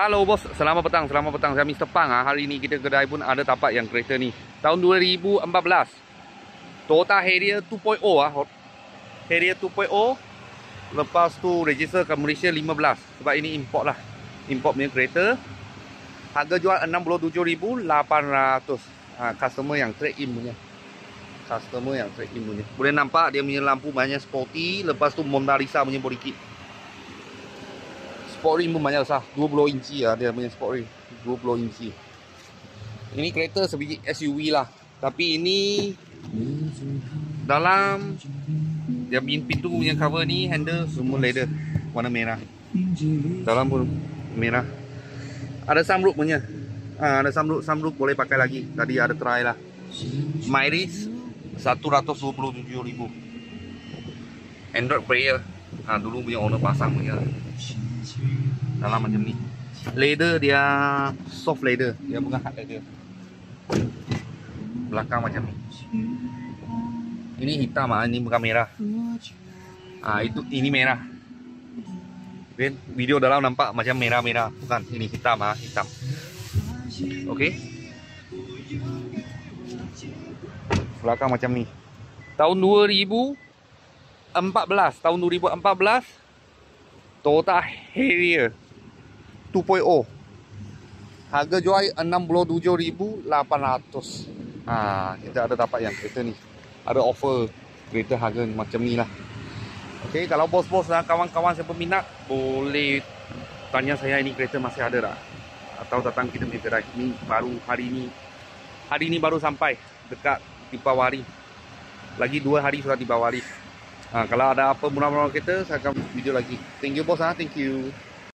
Halo bos, selamat petang, selamat petang. Saya Mr. Pang. Hari ini kita kedai pun ada tapak yang kereta ni. Tahun 2014. Toyota Harrier 2.0 Harrier 2.0. Lepas tu register ke Malaysia 15. Sebab ini import lah. Import punya kereta. Harga jual 67,800. Customer yang trade in punya. Boleh nampak dia punya lampu banyak sporty. Lepas tu Mona Lisa punya body kit. Sport rim pun banyak besar, 20 inci lah dia punya sport rim, 20 inci. Ini kereta sebiji SUV lah. Tapi ini dalam dia pintu punya cover ni, handle semua leather warna merah. Dalam pun merah. Ada sunroof punya. Ada sunroof boleh pakai lagi. Tadi ada try lah. Mileage 127,000. Android player. Dulu punya owner pasang punya. Dalam macam ni. Leather dia soft leather, dia bukan hard leather. Belakang macam ni. Ini hitam ini bukan merah. Ini merah. Video dalam nampak macam merah-merah, bukan, ini hitam hitam. Okey. Belakang macam ni. Tahun 2014, Toyota Harrier 2.0. Harga jual 67,800. Kita ada dapat yang kereta ni. Ada offer kereta harga macam ni lah. Okey, kalau bos-bos dan kawan-kawan siapa minat, boleh tanya saya, ini kereta masih ada tak? Atau datang kita punya kedai. Ini baru hari ini baru sampai dekat Dipawari. Lagi 2 hari sudah Dipawari. Kalau ada apa murah-murah kereta, saya akan video lagi. Thank you bos, thank you.